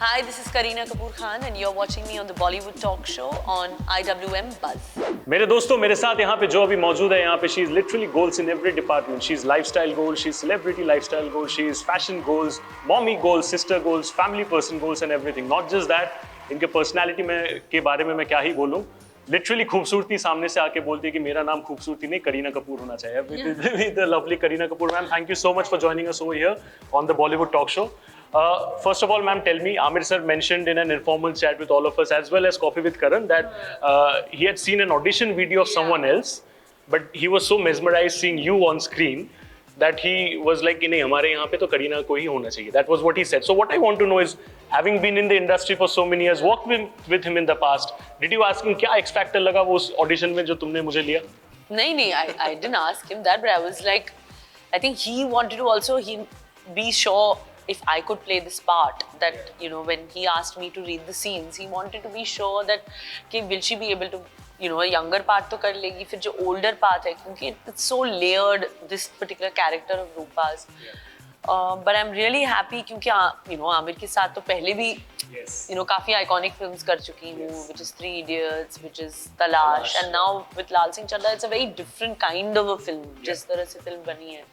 Hi, this is Kareena Kapoor Khan and you're watching me on the Bollywood talk show on IWMBuzz. मेरे दोस्तों मेरे साथ यहाँ पे जो अभी मौजूद है यहाँ पे she is literally goals in every department she is lifestyle goals she is celebrity lifestyle goals she is fashion goals mommy goals sister goals family person goals and everything not just that इनके personality में के बारे में मैं क्या ही बोलूँ literally खूबसूरती सामने से आके बोलती है कि मेरा नाम खूबसूरती नहीं करीना कपूर होना चाहिए the lovely Kareena Kapoor ma'am thank you so much for joining us over here on the Bollywood talk show. First of all, ma'am, tell me, Amir sir mentioned in an informal chat with all of us, as well as Coffee with Karan, that he had seen an audition video of someone else, but he was so mesmerized seeing you on screen that he was like, "नहीं, हमारे यहाँ पे तो करीना को ही होना चाहिए." That was what he said. So what I want to know is, having been in the industry for so many years, worked with him in the past, did you ask him क्या X Factor लगा वो उस audition में जो तुमने मुझे लिया? नहीं, I didn't ask him that, but I was like, I think he wanted to also be sure if I could play this part, that when he asked me to read the scenes, he wanted to be sure that will she be able to a younger part to kar legi, फिर जो older part है क्योंकि it's so layered, this particular character of Rupa's. But I'm really happy क्योंकि आमिर के साथ तो पहले भी काफी iconic films कर चुकी हूँ, which is Three Idiots, which is Talash, and now with Laal Singh Chaddha it's a very different kind of a film, जिस तरह से film बनी है.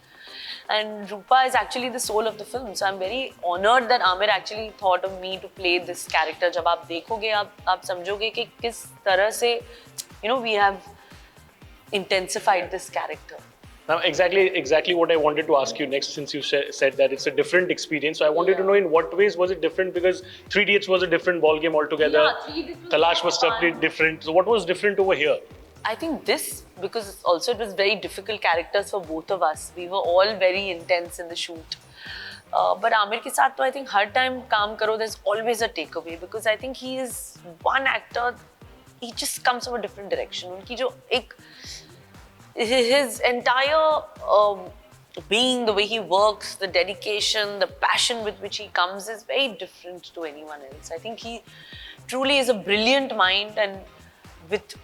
And Rupa is actually the soul of the film, so I'm very honored that Amir actually thought of me to play this character. जब आप देखोगे आप समझोगे कि किस तरह से we have intensified this character. Now, exactly what I wanted to ask you next, since you said that it's a different experience. So I wanted to know in what ways was it different, because Three Idiots was a different ball game altogether. Yeah, Talash was totally different. So what was different over here? I think this, because also it was very difficult characters for both of us. We were all very intense in the shoot. But Amir ke saath, I think, har time kaam karo, there's always a takeaway, because I think he is one actor. He just comes from a different direction. Unki jo his entire being, the way he works, the dedication, the passion with which he comes is very different to anyone else. I think he truly is a brilliant mind, and with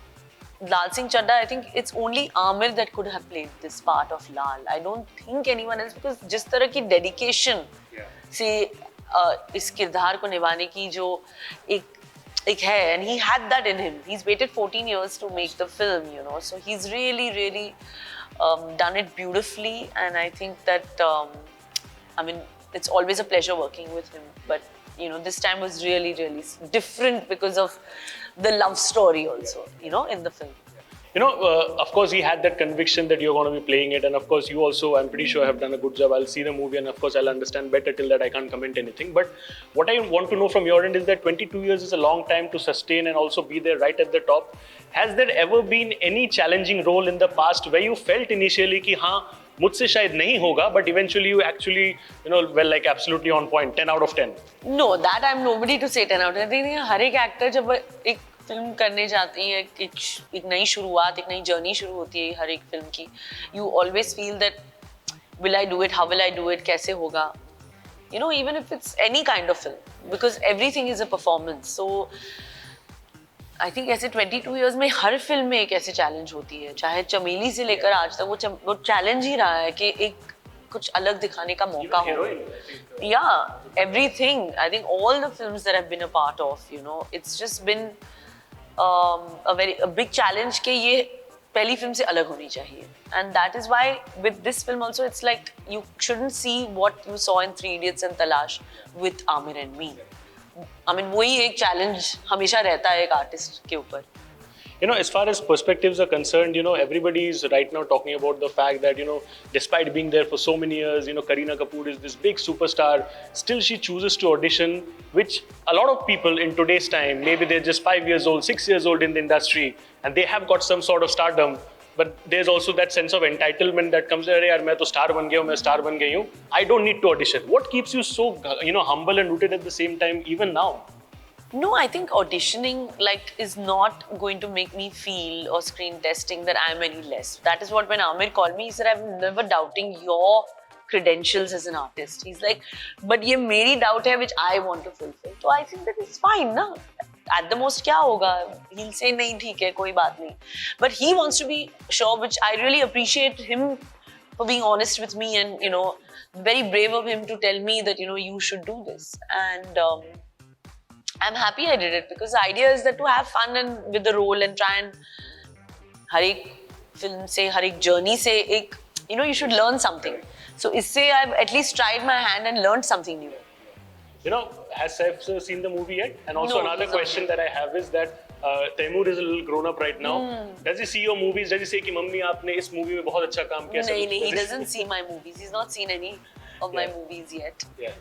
Laal Singh Chaddha, I think it's only Amir that could have played this part of Laal. I don't think anyone else, because जिस तरह की dedication से इस किरदार को निभाने की जो एक है, and he had that in him. He's waited 14 years to make the film, so he's really done it beautifully, and I think that it's always a pleasure working with him, but this time was really different because of the love story also, in the film. Of course, he had that conviction that you're going to be playing it, and of course, you also, I'm pretty sure, have done a good job. I'll see the movie, and of course, I'll understand better. Till that, I can't comment anything. But what I want to know from your end is that 22 years is a long time to sustain and also be there right at the top. Has there ever been any challenging role in the past where you felt initially कि हाँ मुझसे शायद नहीं होगा, but eventually you actually, like absolutely on point, 10 out of 10? No, that I'm nobody to say 10 out of 10. हर एक actor जब एक film करने जाती है, एक नई शुरुआत, एक नई जर्नी शुरू होती है हर एक फिल्म की, you always feel that will I do it, how will I do it, कैसे होगा, even if it's any kind of film, because everything is a performance. So I think ऐसे 22 years में हर film में एक ऐसे challenge होती है, चाहे चमेली से लेकर आज तक वो चैलेंज ही रहा है कि एक कुछ अलग दिखाने का मौका हो. Yeah, everything. I think all the films that I've been a part of, it's just been a big challenge कि ये पहली फिल्म से अलग होनी चाहिए. And that is why with this film also, it's like you shouldn't see what you saw in Three Idiots and Talash with Amir and me. वही एक challenge हमेशा रहता है एक आर्टिस्ट के ऊपर. As far as perspectives are concerned, everybody is right now talking about the fact that, despite being there for so many years, Kareena Kapoor is this big superstar. Still, she chooses to audition, which a lot of people in today's time, maybe they're just 5 years old, 6 years old in the industry, and they have got some sort of stardom. But there's also that sense of entitlement that comes there. यार मैं तो star बन गया हूँ, मैं star बन गई हूँ. I don't need to audition. What keeps you so, humble and rooted at the same time, even now? No, I think auditioning is not going to make me feel, or screen testing, that I'm any less. That is what when Amir called me, he said, I'm never doubting your credentials as an artist. He's like, but ये मेरी doubt है which I want to fulfill. So I think that it's fine, na? At the most क्या होगा? He'll say नहीं ठीक है, कोई बात नहीं. But he wants to be sure, which I really appreciate him for being honest with me, and very brave of him to tell me that you should do this. And I'm happy I did it because the idea is that to have fun and with the role and try and हर एक film से हर एक journey से एक you should learn something. So इससे I've at least tried my hand and learned something new. Has Saif sir seen the movie yet? And also No, another question that I have is that Taimur is a little grown up right now. Does he see your movies? Does he say कि mummy आपने इस movie में बहुत अच्छा काम किया? नहीं, he doesn't see my movies. He's not seen any of my movies yet. Yeah.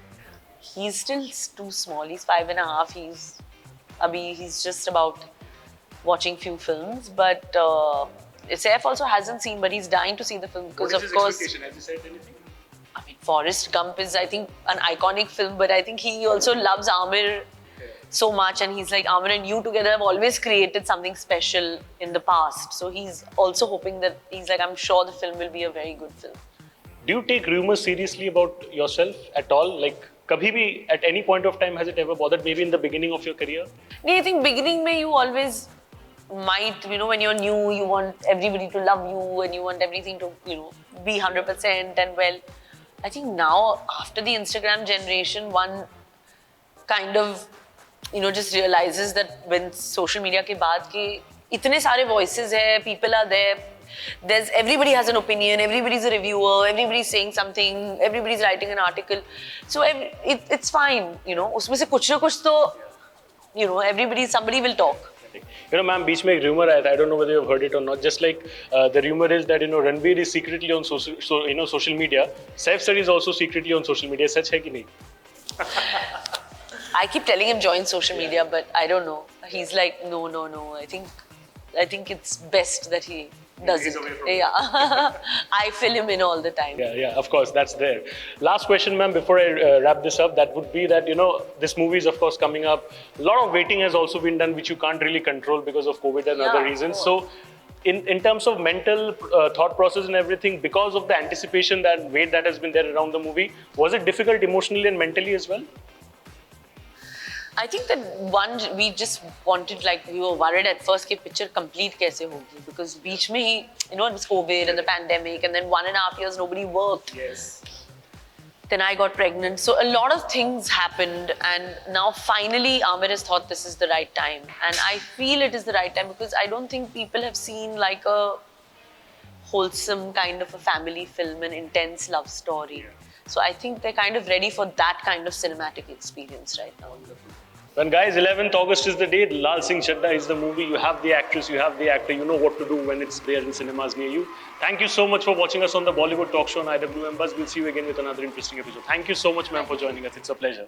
He's still too small. He's 5.5. He's just about watching few films. But Saif also hasn't seen, but he's dying to see the film because, What is of his course, expectation? Has he said anything? Forrest Gump is, I think, an iconic film. But I think he also loves Amir so much, and he's like, Amir and you together have always created something special in the past. So he's also hoping that I'm sure the film will be a very good film. Do you take rumors seriously about yourself at all? Like, kabhi bhi, at any point of time, has it ever bothered? Maybe in the beginning of your career? No, I think beginning mein you always might, when you're new, you want everybody to love you and you want everything to, be 100% and well. I think now, after the Instagram generation, one kind of, just realizes that when social media ke baad ke itne sare voices hai, people are there, everybody has an opinion, everybody's a reviewer, everybody's saying something, everybody's writing an article. So it's fine, उसमें से कुछ ना कुछ तो, somebody will talk. Ma'am, बीच में एक rumor आया था. I don't know whether you've heard it or not. Just like the rumor is that Ranveer is secretly on social media. Saif sir is also secretly on social media. सच है कि नहीं? I keep telling him join social media, but I don't know. He's like, no. I think it's best that he does it. Yeah, I fill him in all the time. Yeah, of course, that's there. Last question, ma'am, before I wrap this up, that would be that, this movie is, of course, coming up. A lot of waiting has also been done, which you can't really control because of COVID and other reasons. So, in terms of mental thought process and everything, because of the anticipation, that weight that has been there around the movie, was it difficult emotionally and mentally as well? I think that we just wanted, we were worried at first कि picture complete कैसे होगी, because बीच में ही, it was COVID and the pandemic, and then 1.5 years nobody worked. Yes. Then I got pregnant. So a lot of things happened, and now finally Amir has thought this is the right time. And I feel it is the right time because I don't think people have seen like a wholesome kind of a family film, an intense love story. So I think they're kind of ready for that kind of cinematic experience right now. Well, guys, 11th August is the date. Laal Singh Chaddha is the movie. You have the actress, you have the actor. You know what to do when it's there in cinemas near you. Thank you so much for watching us on the Bollywood Talk Show on IWMBuzz. We'll see you again with another interesting episode. Thank you so much, ma'am, for joining us. It's a pleasure.